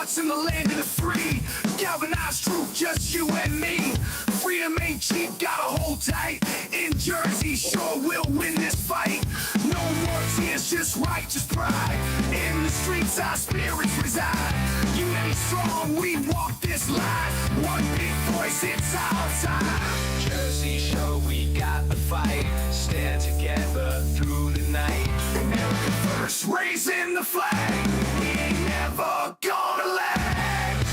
hearts in the land of the free. Galvanized truth, just you and me. Freedom ain't cheap, gotta hold tight. In Jersey, sure we'll win this fight. No more tears, just righteous pride. In the streets, our spirits reside. Unity strong, we walk this line. One big voice, it's our time. Jersey show, we got the fight. Stand together through the night. America first, raising the flag. We ain't never gonna lag.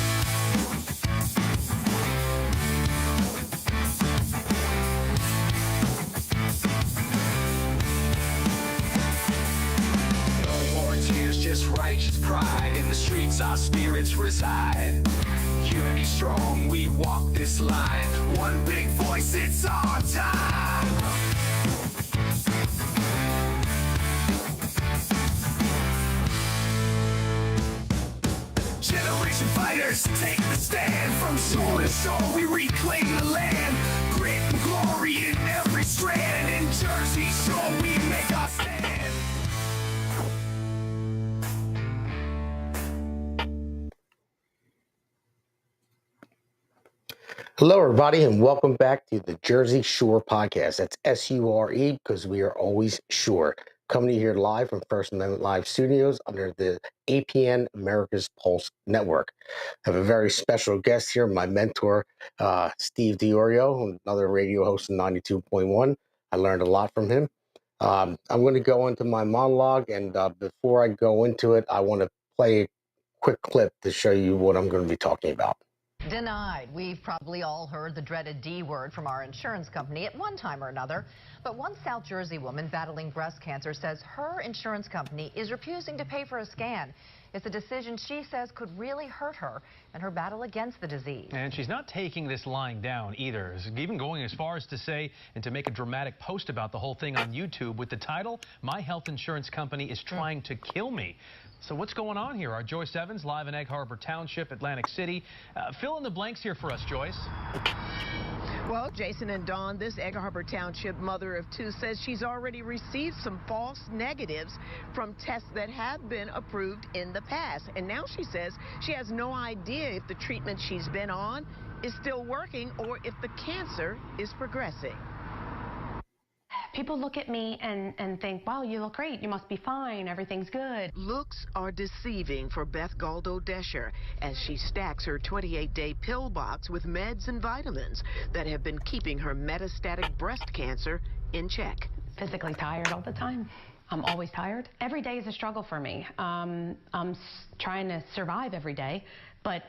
No more tears, just righteous pride. In the streets, our spirits reside. Unity strong, we walk this line. One big voice, it's our time. Generation fighters, take the stand. From shore to shore, we reclaim the land. Grit and glory in every strand. In Jersey Shore, we make our stand. Hello, everybody, and welcome back to the Jersey Shore podcast. That's S-U-R-E because we are always sure. Coming to you here live from First Amendment Live Studios under the APN America's Pulse Network. I have a very special guest here, my mentor, Steve Diorio, another radio host in 92.1. I learned a lot from him. I'm going to go into my monologue, and before I go into it, I want to play a quick clip to show you what I'm going to be talking about. Denied. We've probably all heard the dreaded D word from our insurance company at one time or another. But one South Jersey woman battling breast cancer says her insurance company is refusing to pay for a scan. It's a decision she says could really hurt her in her battle against the disease. And she's not taking this lying down either, even going as far as to say and to make a dramatic post about the whole thing on YouTube with the title, "My Health Insurance Company is Trying to Kill Me." So what's going on here? Our Joyce Evans, live in Egg Harbor Township, Atlantic City. Fill in the blanks here for us, Joyce. Well, Jason and Dawn, this Egg Harbor Township mother of two says she's already received some false negatives from tests that have been approved in the past. And now she says she has no idea if the treatment she's been on is still working or if the cancer is progressing. People look at me and think, wow, you look great. You must be fine. Everything's good. Looks are deceiving for Beth Galdo Desher as she stacks her 28-day pill box with meds and vitamins that have been keeping her metastatic breast cancer in check. Physically tired all the time. I'm always tired. Every day is a struggle for me. I'm trying to survive every day, but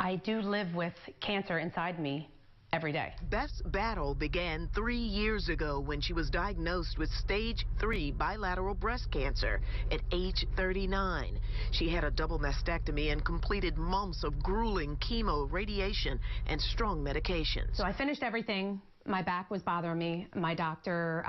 I do live with cancer inside me every day. Beth's battle began 3 years ago when she was diagnosed with stage 3 bilateral breast cancer at age 39. She had a double mastectomy and completed months of grueling chemo, radiation, and strong medications. So I finished everything. My back was bothering me. My doctor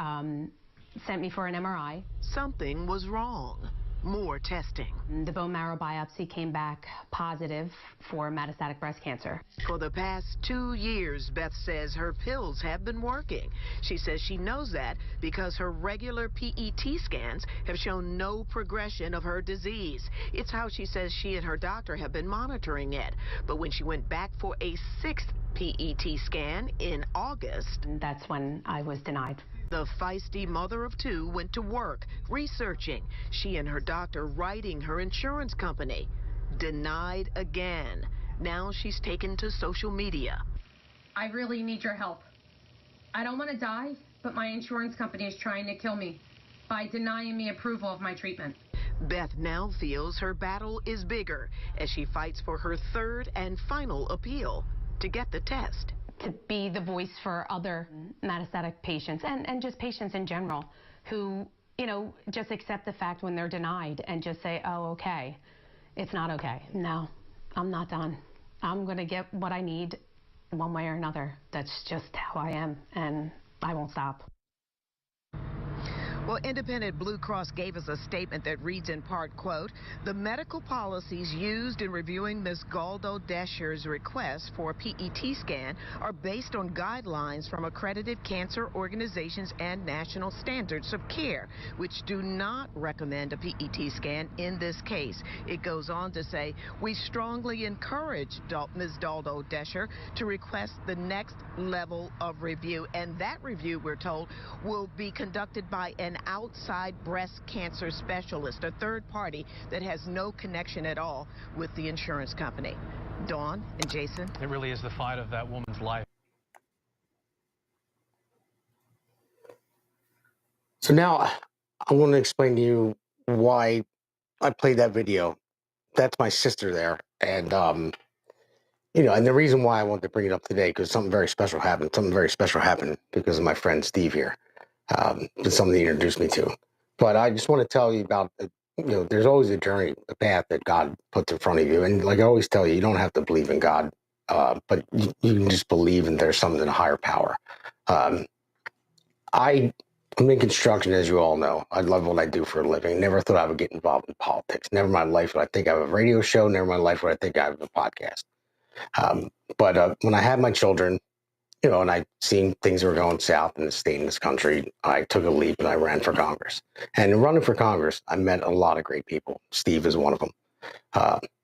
sent me for an MRI. Something was wrong. More testing. The bone marrow biopsy came back positive for metastatic breast cancer. For the past 2 years, Beth says her pills have been working. She says she knows that because her regular PET scans have shown no progression of her disease. It's how she says she and her doctor have been monitoring it. But when she went back for a 6th PET scan in August, that's when I was denied. The feisty mother of two went to work, researching. She and her doctor writing her insurance company. Denied again. Now she's taken to social media. I really need your help. I don't want to die, but my insurance company is trying to kill me by denying me approval of my treatment. Beth now feels her battle is bigger as she fights for her 3rd and final appeal to get the test. To be the voice for other metastatic patients and just patients in general who, just accept the fact when they're denied and just say, oh, okay, it's not okay. No, I'm not done. I'm going to get what I need one way or another. That's just how I am, and I won't stop. Well, Independent Blue Cross gave us a statement that reads in part, quote, the medical policies used in reviewing Ms. Galdo Descher's request for a PET scan are based on guidelines from accredited cancer organizations and national standards of care, which do not recommend a PET scan in this case. It goes on to say, we strongly encourage Ms. Galdo Descher to request the next level of review, and that review, we're told, will be conducted by an outside breast cancer specialist, a third party that has no connection at all with the insurance company. Dawn and Jason. It really is the fight of that woman's life. So now I want to explain to you why I played that video. That's my sister there. And, and the reason why I wanted to bring it up today, because something very special happened. Something very special happened because of my friend Steve here. It's something he introduced me to. But I just want to tell you about, there's always a journey, a path that God puts in front of you. And like I always tell you, you don't have to believe in God, but you can just believe in there's something, a higher power. I'm in construction, as you all know. I love what I do for a living. Never thought I would get involved in politics. Never in my life would I think I have a radio show. Never in my life would I think I have a podcast. But when I had my children, and I seen things were going south in the state, in this country, I took a leap and I ran for Congress. And in running for Congress, I met a lot of great people. Steve is one of them.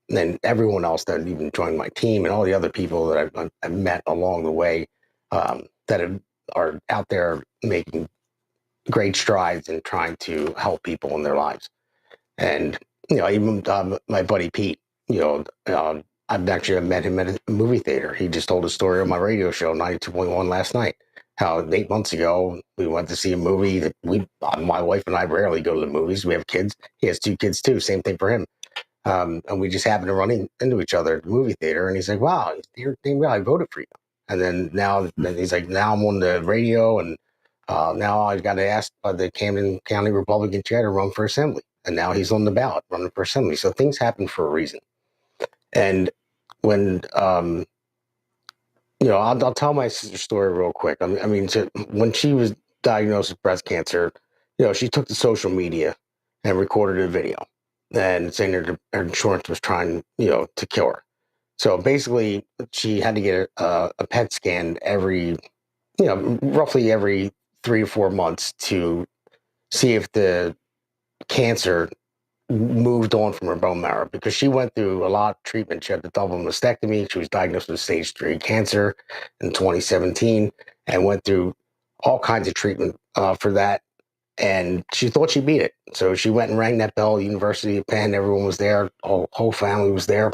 And everyone else that even joined my team and all the other people that I've met along the way that are out there making great strides in trying to help people in their lives. And, even my buddy Pete, I've actually met him at a movie theater. He just told a story on my radio show, 92.1 last night, how 8 months ago, we went to see a movie that my wife and I rarely go to the movies. We have kids. He has 2 kids too. Same thing for him. And we just happened to run into each other at the movie theater. And he's like, wow, I voted for you. And then he's like, now I'm on the radio. And now I got asked by the Camden County Republican chair to run for assembly. And now he's on the ballot running for assembly. So things happen for a reason. And when, I'll tell my sister's story real quick. So when she was diagnosed with breast cancer, she took to social media and recorded a video and saying her insurance was trying, to kill her. So basically, she had to get a PET scan roughly every 3 to 4 months to see if the cancer moved on from her bone marrow, because she went through a lot of treatment. She had the double mastectomy. She was diagnosed with stage 3 cancer in 2017 and went through all kinds of treatment for that. And she thought she beat it. So she went and rang that bell, University of Penn. Everyone was there. Whole family was there.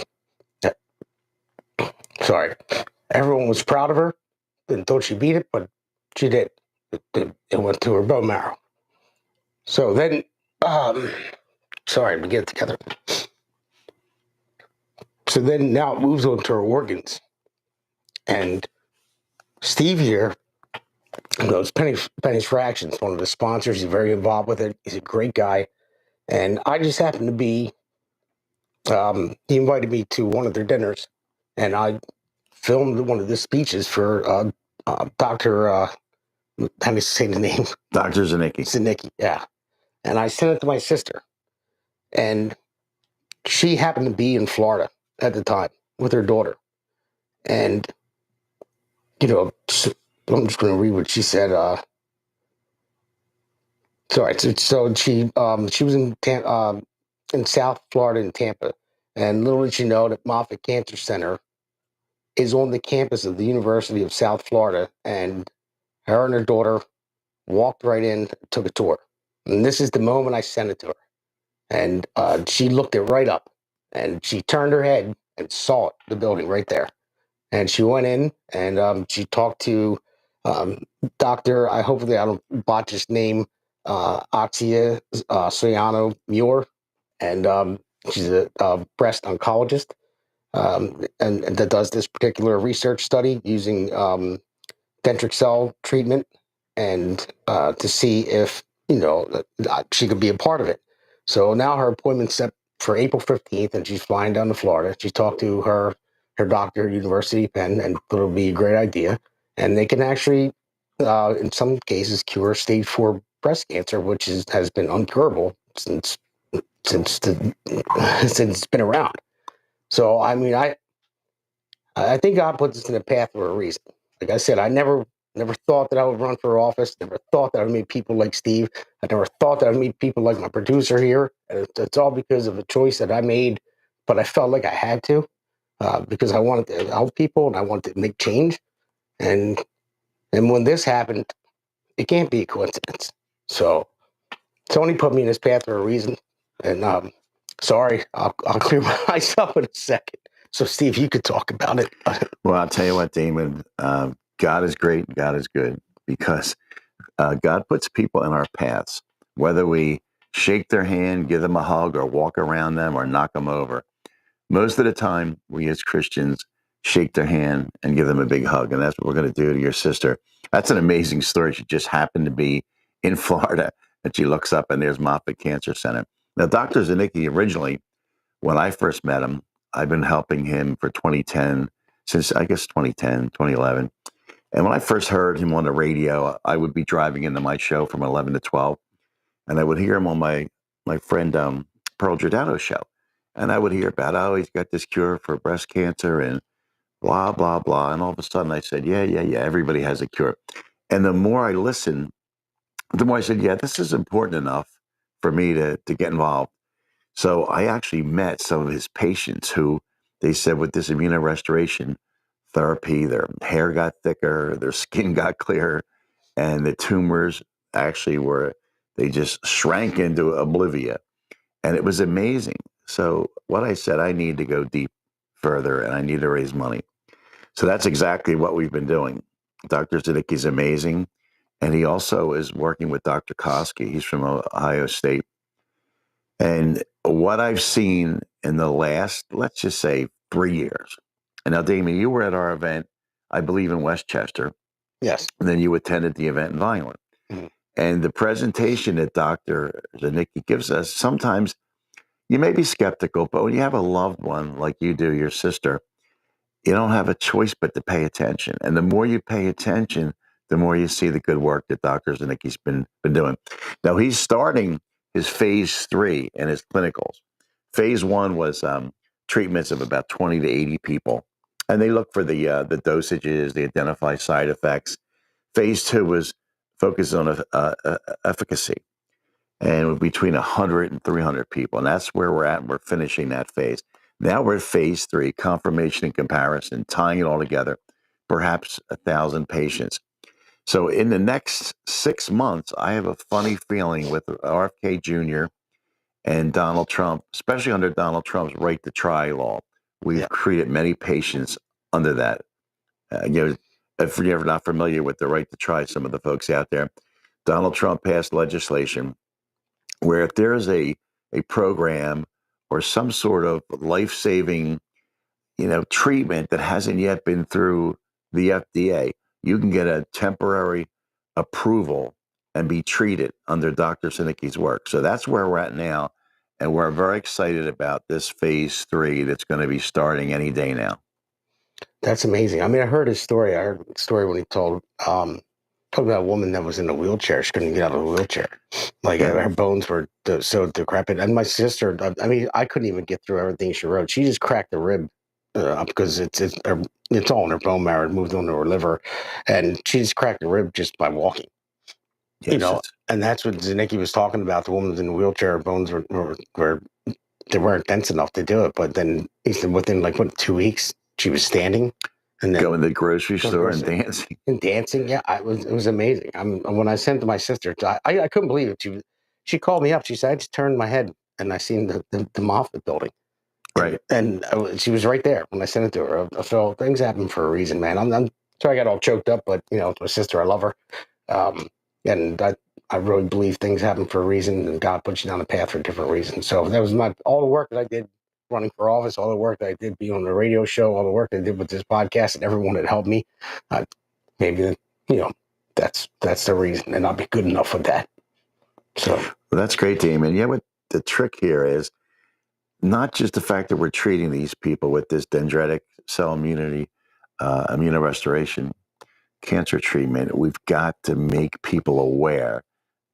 Sorry. Everyone was proud of her and thought she beat it, but she did. It went to her bone marrow. So then, sorry, we get it together. So then now it moves on to her organs. And Steve here, it's Penny's Fractions, one of the sponsors. He's very involved with it. He's a great guy. And I just happened to be, he invited me to one of their dinners, and I filmed one of the speeches for Dr. How do you say the name? Dr. Zanicki. Zanicki, yeah. And I sent it to my sister. And she happened to be in Florida at the time with her daughter. And, I'm just going to read what she said. Sorry. So she was in South Florida in Tampa. And little did she know that Moffitt Cancer Center is on the campus of the University of South Florida. And her and her daughter walked right in, took a tour. And this is the moment I sent it to her. And she looked it right up. And she turned her head and saw it, the building right there. And she went in and she talked to Dr. Hopefully I don't botch his name, Oxia Soyano Muir. And she's a breast oncologist and that does this particular research study using dendritic cell treatment and to see if, she could be a part of it. So now her appointment's set for April 15th, and she's flying down to Florida. She talked to her doctor at University of Penn and thought it would be a great idea. And they can actually, in some cases, cure stage 4 breast cancer, which has been uncurable since it's been around. So I mean, I think God puts us in a path for a reason. Like I said, I never thought that I would run for office. Never thought that I would meet people like Steve. I never thought that I would meet people like my producer here. And it's all because of a choice that I made, but I felt like I had to because I wanted to help people and I wanted to make change. And when this happened, it can't be a coincidence. So Tony put me in this path for a reason. And sorry, I'll clear myself in a second. So Steve, you could talk about it. Well, I'll tell you what, Damon, God is great. God is good because God puts people in our paths, whether we shake their hand, give them a hug, or walk around them or knock them over. Most of the time, we as Christians shake their hand and give them a big hug. And that's what we're going to do to your sister. That's an amazing story. She just happened to be in Florida and she looks up and there's Moffitt Cancer Center. Now, Dr. Zanicki, originally, when I first met him, I've been helping him for 2010, since I guess 2010, 2011. And when I first heard him on the radio, I would be driving into my show from 11 to 12, and I would hear him on my friend Pearl Giordano's show. And I would hear about, oh, he's got this cure for breast cancer and blah, blah, blah. And all of a sudden I said, yeah, everybody has a cure. And the more I listened, the more I said, yeah, this is important enough for me to get involved. So I actually met some of his patients who they said with this immunorestoration therapy, their hair got thicker, their skin got clearer, and the tumors actually they just shrank into oblivion. And it was amazing. So what I said, I need to go deep further and I need to raise money. So that's exactly what we've been doing. Dr. Zanicki's amazing. And he also is working with Dr. Koski. He's from Ohio State. And what I've seen in the last, let's just say 3 years. And now, Damon, you were at our event, I believe in Westchester. Yes. And then you attended the event in Vineland. Mm-hmm. And the presentation that Dr. Zanicki gives us, sometimes you may be skeptical, but when you have a loved one like you do, your sister, you don't have a choice but to pay attention. And the more you pay attention, the more you see the good work that Dr. Zanicki's been doing. Now, he's starting his phase 3 in his clinicals. Phase 1 was treatments of about 20 to 80 people. And they look for the dosages, they identify side effects. Phase 2 was focused on efficacy, and between 100 and 300 people. And that's where we're at. And we're finishing that phase. Now we're at phase 3, confirmation and comparison, tying it all together, perhaps 1,000 patients. So in the next 6 months, I have a funny feeling with RFK Jr. and Donald Trump, especially under Donald Trump's right to try law. We've created many patients under that. If you're not familiar with the right to try, some of the folks out there, Donald Trump passed legislation where if there is a program or some sort of life-saving, treatment that hasn't yet been through the FDA, you can get a temporary approval and be treated under Dr. Zanicki's work. So that's where we're at now. And we're very excited about this phase 3 that's going to be starting any day now. That's amazing. I mean, I heard his story. I heard the story when he told about a woman that was in a wheelchair. She couldn't get out of the wheelchair. Like her bones were so decrepit. And my sister, I mean, I couldn't even get through everything she wrote. She just cracked the rib up because it's all in her bone marrow. It moved onto her liver, and she just cracked the rib just by walking. Yes, and that's what Zanicki was talking about. The woman was in a wheelchair. Her bones were they weren't dense enough to do it. But then he said within 2 weeks she was standing. And then going to the grocery store and dancing. And dancing, yeah, it was amazing. When I sent to my sister, I couldn't believe it. She called me up. She said, I just turned my head and I seen the Moffitt building. Right. And she was right there when I sent it to her. So things happen for a reason, man. I'm sorry I got all choked up, but it's my sister. I love her. And I really believe things happen for a reason, and God puts you down a path for different reasons. So that was all the work that I did running for office, all the work that I did being on the radio show, all the work that I did with this podcast, and everyone that helped me. Maybe that's the reason, and I'll be good enough with that. So well, that's great, Damon. Yeah, what the trick here is not just the fact that we're treating these people with this dendritic cell immunity, immunorestoration cancer treatment. We've got to make people aware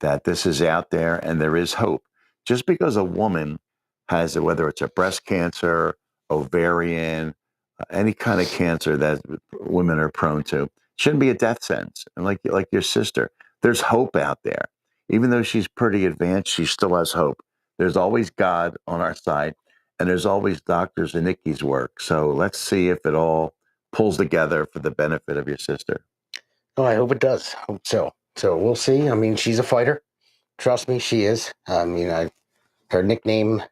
that this is out there and there is hope. Just because a woman has it, whether it's a breast cancer, ovarian, any kind of cancer that women are prone to, shouldn't be a death sentence. And like your sister, there's hope out there. Even though she's pretty advanced, she still has hope. There's always God on our side, and there's always Dr. Zanicki's work. So let's see if it all pulls together for the benefit of your sister. Oh, I hope it does. Hope so. So we'll see. I mean, she's a fighter. Trust me, she is. I mean, her nickname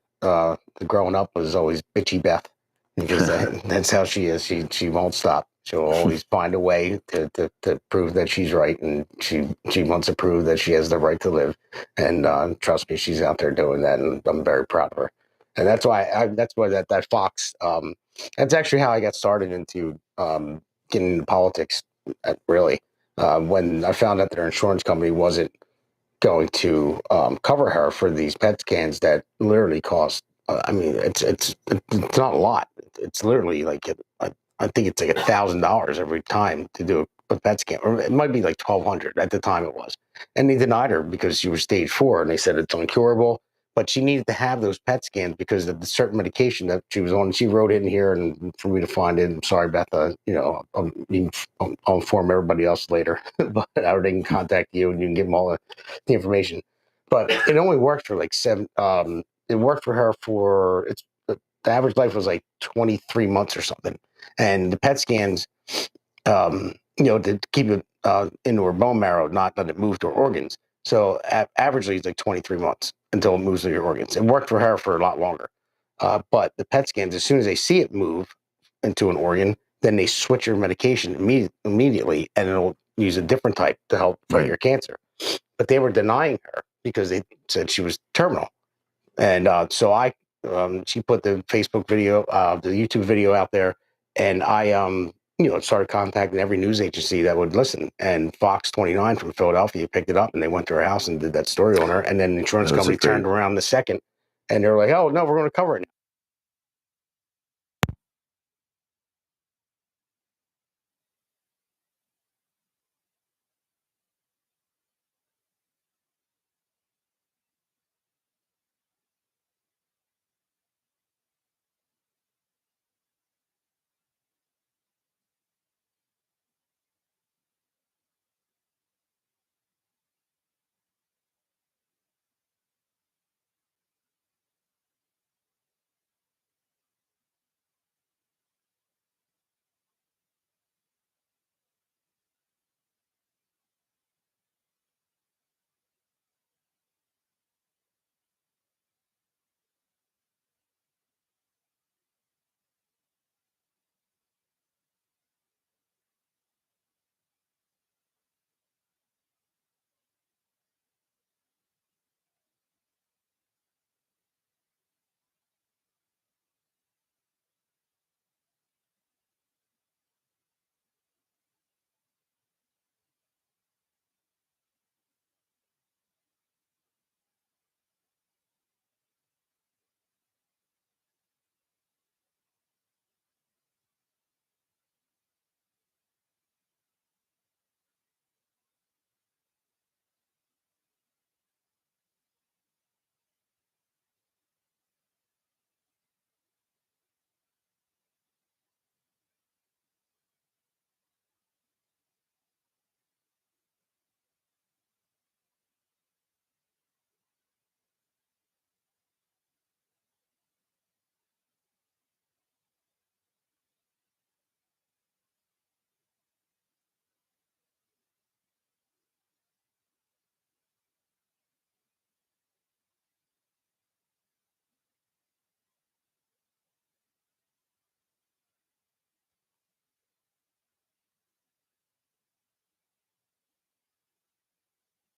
growing up was always Bitchy Beth because that's how she is. She won't stop. She'll always find a way to prove that she's right, and she wants to prove that she has the right to live. And trust me, she's out there doing that, and I'm very proud of her. And that's why that Fox. That's actually how I got started into getting into politics. Really, when I found out that her insurance company wasn't going to cover her for these PET scans that literally cost. I mean, it's not a lot. It's literally like I think it's like $1,000 every time to do a PET scan, or it might be like 1,200 at the time it was. And they denied her because she was stage 4, and they said it's incurable. But she needed to have those PET scans because of the certain medication that she was on. She wrote in here, and for me to find it, I'm sorry, Beth. I'll inform everybody else later, but or they can contact you, and you can give them all the information. But it only worked for like 7. It worked for her for the average life was like 23 months or something, and the PET scans, to keep it into her bone marrow, not let it move to her organs. So averagely, it's like 23 months until it moves to your organs. It worked for her for a lot longer. But the PET scans, as soon as they see it move into an organ, then they switch your medication immediately, and it'll use a different type to help fight your cancer. But they were denying her because they said she was terminal. And so she put the Facebook video, the YouTube video out there, and I, started contacting every news agency that would listen. And Fox 29 from Philadelphia picked it up, and they went to her house and did that story on her. And then the insurance company turned around the second, and they were like, "Oh no, we're going to cover it."